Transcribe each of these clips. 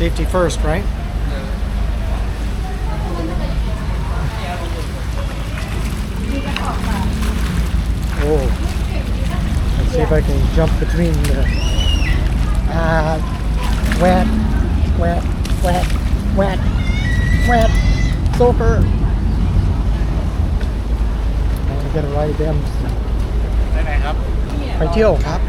Safety first, right? Oh, let's see if I can jump between the wet, wet, wet, wet, wet, soaker. I want to get a ride them. ไปไหนครับ ไปเที่ยวครับ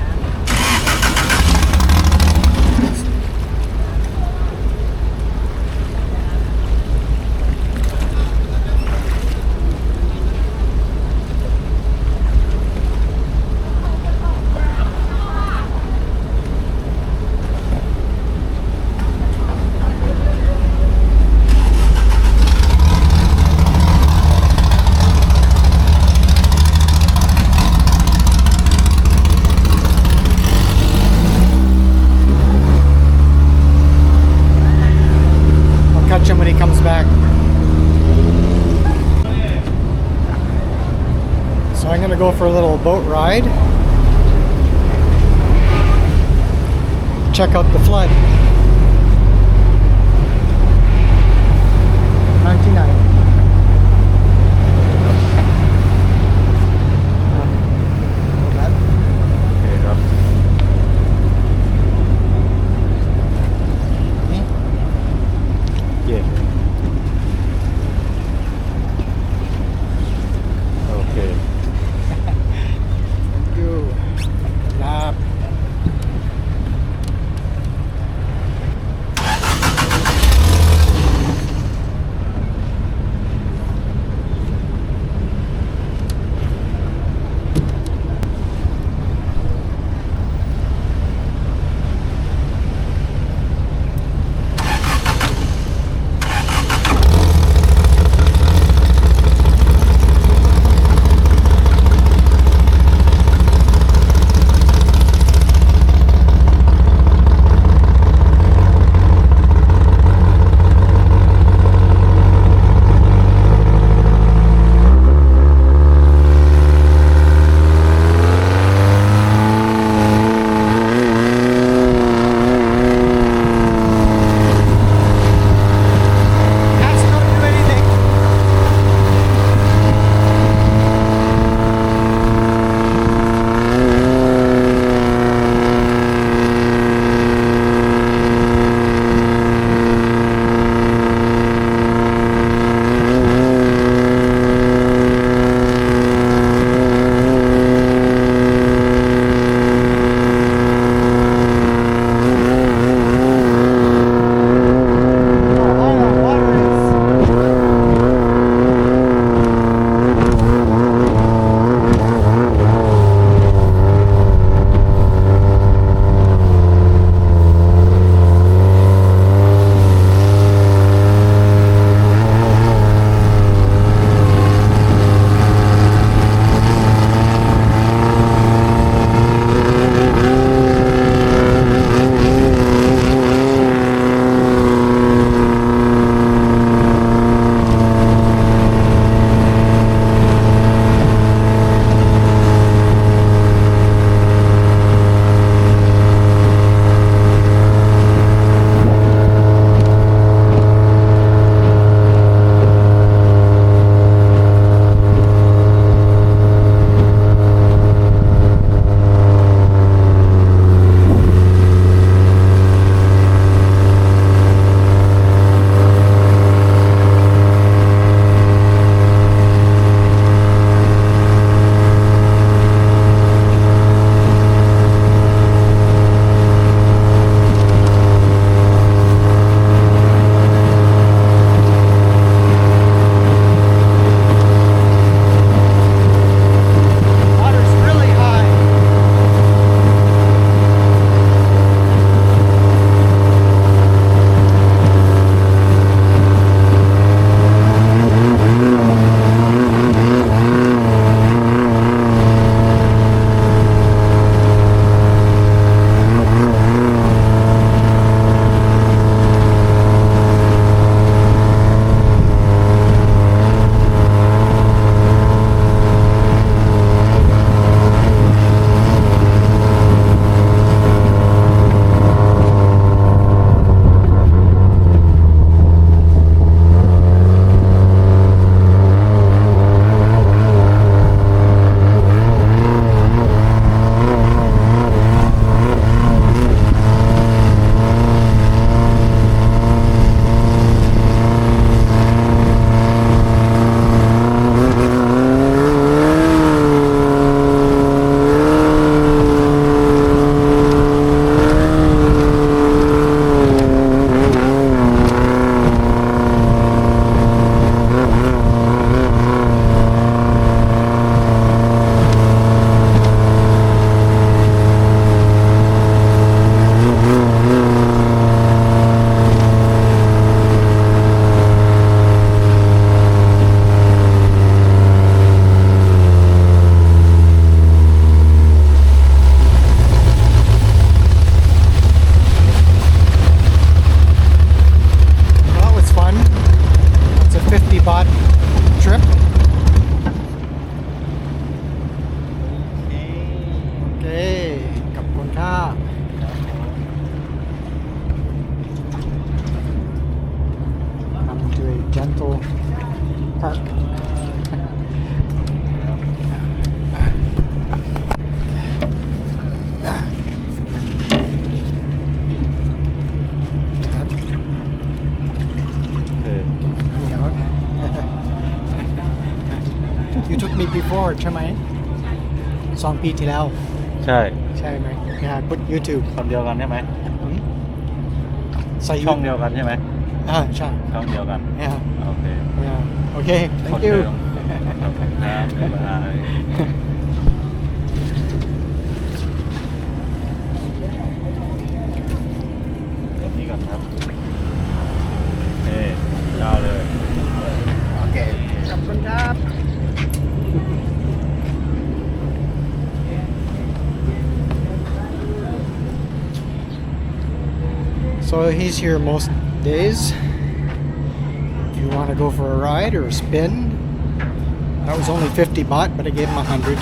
Catch him when he comes back. So I'm gonna go for a little boat ride. Check out the flood. 99. before ใช่ไหม2 ปีที่แล้ว ใช่ ใช่ไหม Yeah put YouTube คนเดียวกันใช่ไหม ใส่ ช่องเดียวกันใช่ไหม ใช่ ช่องเดียวกัน Yeah โอเค Yeah โอเค คน thank เดิ you มขอบคุณครับบ๊ายบายนี่ก่อนครับยาวเลย โอเคขอบคุณครับ So he's here most days. If you want to go for a ride or a spin, that was only 50 baht, but I gave him 100.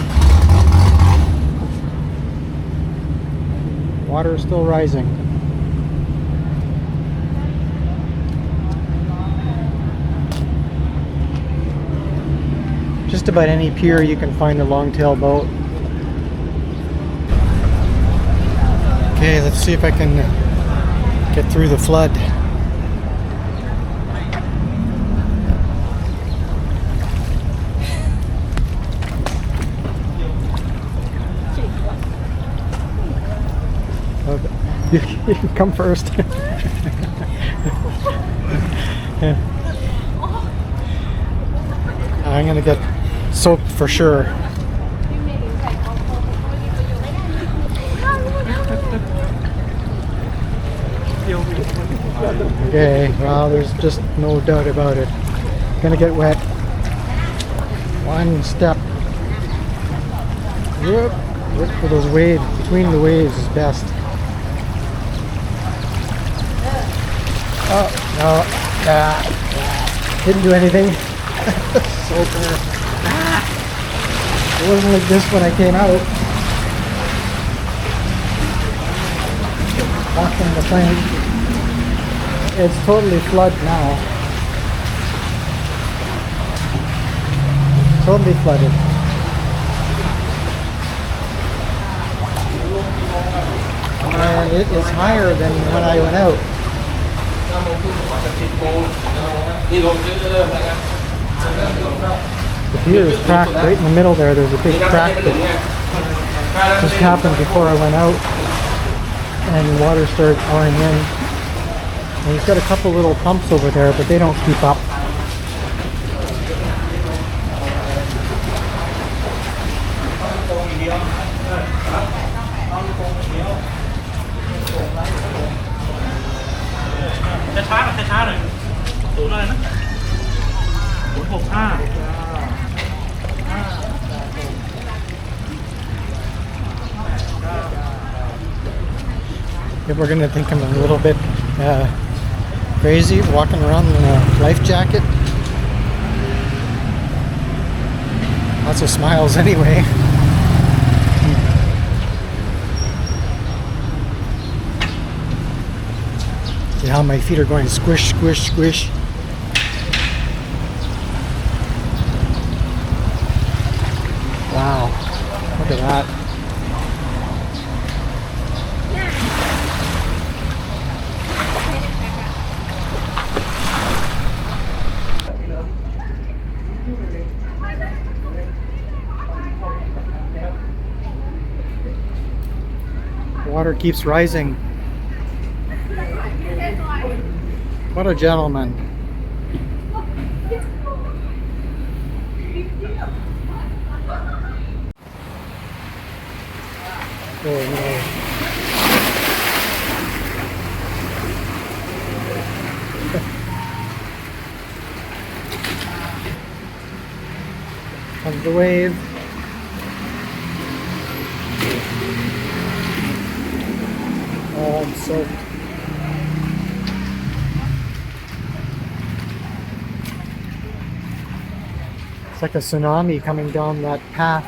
Water is still rising. Just about any pier you can find a longtail boat. Okay, let's see if I can get through the flood. Okay. You can come first. I'm gonna get soaked for sure. Okay, well, there's just no doubt about it. Gonna get wet. One step. Yep. Look for those waves. Between the waves is best. Oh, no. Didn't do anything. Soaker. It wasn't like this when I came out. Walking the plane. It's totally flood now. Totally flooded. And it is higher than when I went out. The pier is cracked right in the middle there. There's a big crack that just happened before I went out. And water started pouring in. And he's got a couple little pumps over there, but they don't keep up. People are going to think I'm a little bit crazy walking around in a life jacket. Lots of smiles anyway. See how my feet are going squish, squish, squish. Wow, look at that. Water keeps rising. What a gentleman. Oh no. Comes the wave. Oh, I'm soaked. It's like a tsunami coming down that path.